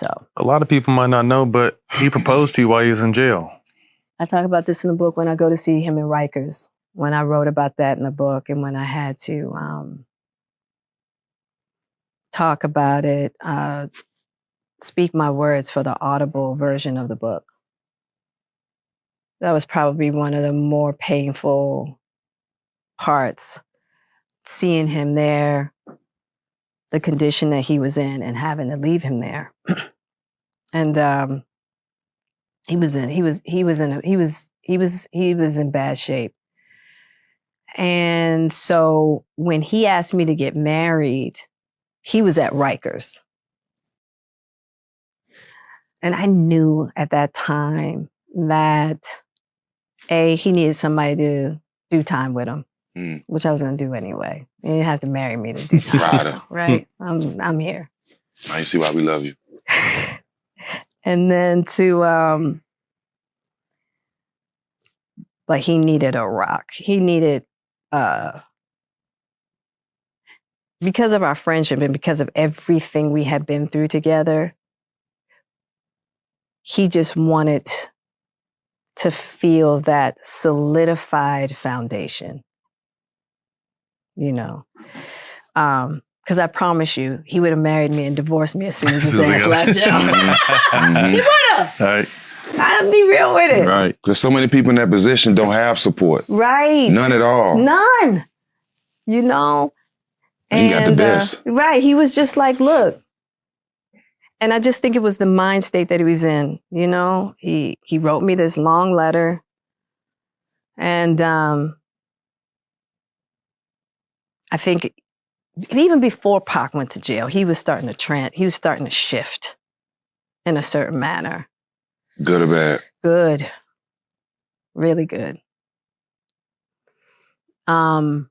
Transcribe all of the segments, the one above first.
So a lot of people might not know, but he proposed to you while he was in jail. I talk about this in the book when I go to see him in Rikers, when I wrote about that in the book, and when I had to talk about it, speak my words for the audible version of the book. That was probably one of the more painful parts, seeing him there, the condition that he was in, and having to leave him there. And he was in bad shape. And so when he asked me to get married, he was at Rikers. And I knew at that time that he needed somebody to do time with him, which I was going to do anyway. You didn't have to marry me to do time, right? I'm here. Now you see why we love you. And then but he needed a rock. He needed, because of our friendship and because of everything we had been through together, he just wanted to feel that solidified foundation, you know. Because I promise you, he would have married me and divorced me as soon as his ass left jail. He would have. Right. I'd be real with it. Right. Because so many people in that position don't have support. Right. None at all. None. You know? And he got the best. Right. He was just like, look. And I just think it was the mind state that he was in. You know? He wrote me this long letter. And I think even before Pac went to jail, he was starting to shift in a certain manner. Good or bad? Good. Really good. And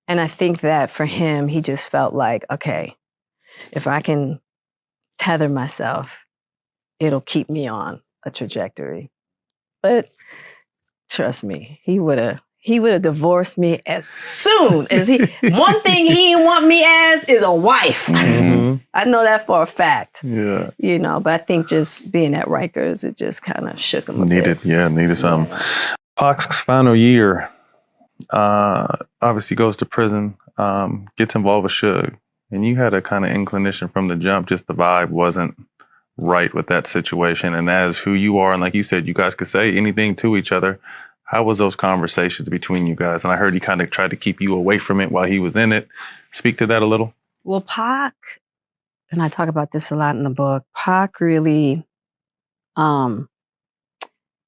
I think that for him, he just felt like, okay, if I can tether myself, it'll keep me on a trajectory. But trust me, he would have divorced me as soon as one thing he didn't want me as is a wife. Mm-hmm. I know that for a fact. Yeah. You know, but I think just being at Rikers, it just kind of shook him a bit. Needed something. Pac's final year, obviously goes to prison, gets involved with Suge. And you had a kind of inclination from the jump, just the vibe wasn't right with that situation. And as who you are, and like you said, you guys could say anything to each other. How was those conversations between you guys? And I heard he kind of tried to keep you away from it while he was in it. Speak to that a little. Well, Pac, and I talk about this a lot in the book, Pac really,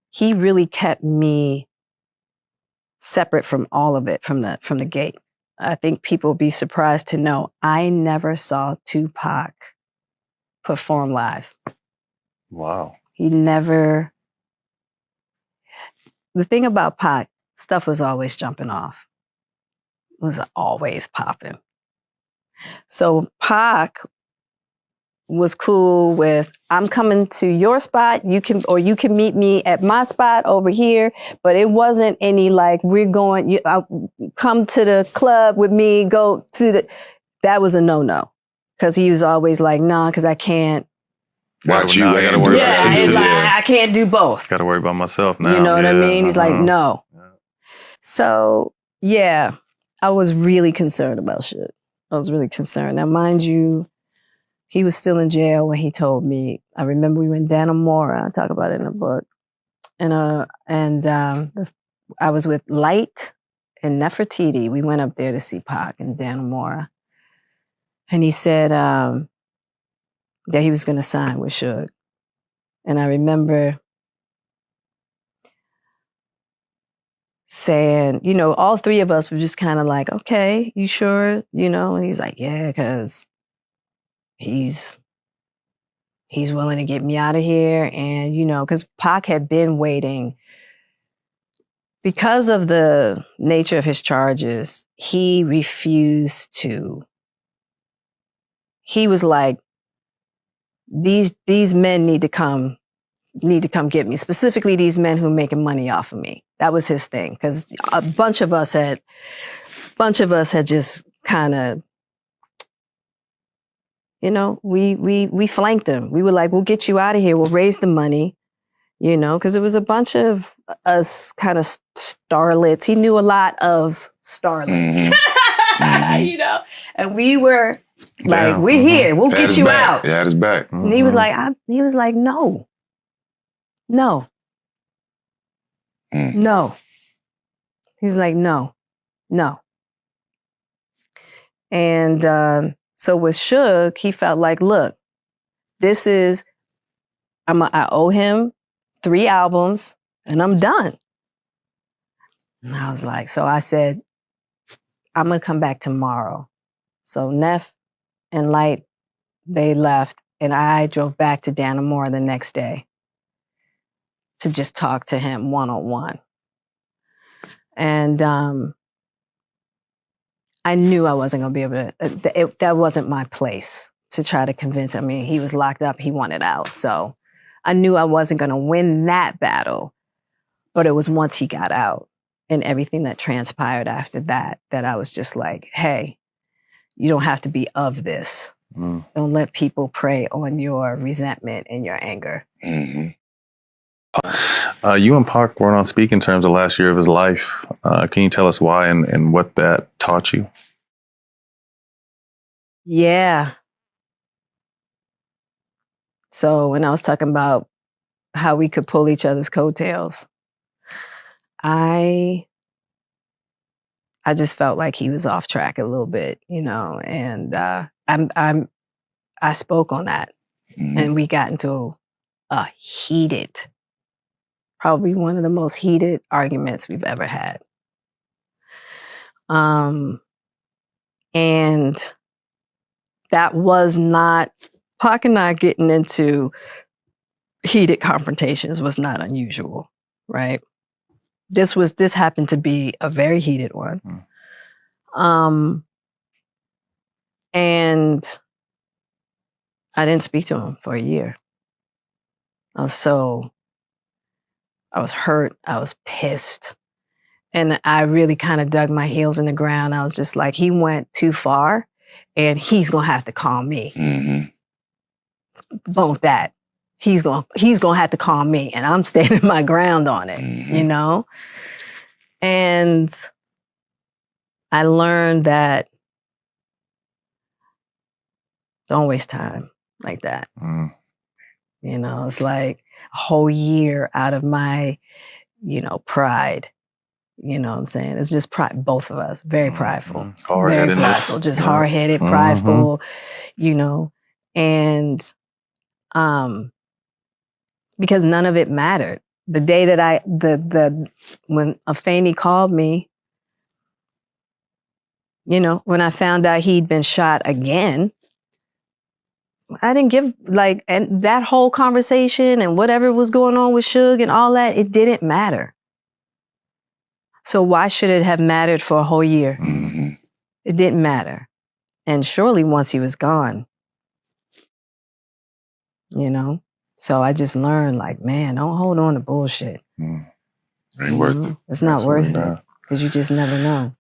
he really kept me separate from all of it from the gate. I think people will be surprised to know I never saw Tupac perform live. Wow. He never. The thing about Pac, stuff was always jumping off. It was always popping. So Pac was cool with, I'm coming to your spot, you can meet me at my spot over here, but it wasn't any like, we're going, come to the club with me, that was a no-no. Because he was always like, nah, because I can't. Watch you. I gotta worry about you. I can't do both. Got to worry about myself now. You know what I mean? He's like, no. Yeah. So, yeah, I was really concerned about shit. I was really concerned. Now, mind you, he was still in jail when he told me. I remember we were in Dannemora. I talk about it in the book. I was with Light and Nefertiti. We went up there to see Pac in Dannemora. And he said, that he was going to sign with Suge. And I remember saying, you know, all three of us were just kind of like, okay, you sure? You know, and he's like, yeah, because he's willing to get me out of here. And, you know, because Pac had been waiting. Because of the nature of his charges, he refused to. He was like, these men need to come get me, specifically these men who are making money off of me. That was his thing, because a bunch of us had just kind of you know, we flanked him. We were like, we'll get you out of here. We'll raise the money, you know, because it was a bunch of us kind of starlets. He knew a lot of starlets, you know, and we were like, we're here. We'll get you out. He had his back. And he was like, no. No. He was like, no. And so with Suge, he felt like, look, this is, I owe him 3 albums and I'm done. And I was like, so I said, I'm going to come back tomorrow. So Neff and Light, they left and I drove back to Dannemora the next day to just talk to him one-on-one. And I knew I wasn't going to be able to, that wasn't my place to try to convince him. I mean, he was locked up, he wanted out. So I knew I wasn't going to win that battle, but it was once he got out and everything that transpired after that, that I was just like, hey, you don't have to be of this. Don't let people prey on your resentment and your anger. You and Pac weren't on speaking terms the last year of his life. Can you tell us why and what that taught you? Yeah. So when I was talking about how we could pull each other's coattails, I just felt like he was off track a little bit, you know, and I spoke on that, and we got into a heated, probably one of the most heated arguments we've ever had. And that was not, Pac and I getting into heated confrontations was not unusual, right? This happened to be a very heated one. And I didn't speak to him for a year. I was hurt. I was pissed. And I really kind of dug my heels in the ground. I was just like, he went too far and he's going to have to calm me. Bump that. He's going to have to calm me and I'm standing my ground on it, you know? And I learned that don't waste time like that. You know, it's like a whole year out of my, you know, pride. You know what I'm saying? It's just pride, both of us, very prideful. Very prideful, just hard-headed, prideful, you know. And because none of it mattered. The day that when Afeni called me, you know, when I found out he'd been shot again, I didn't give, like, and that whole conversation and whatever was going on with Suge and all that, it didn't matter. So why should it have mattered for a whole year? It didn't matter. And surely once he was gone, you know? So I just learned, like, man, don't hold on to bullshit. Ain't worth it. It's not worth it because you just never know.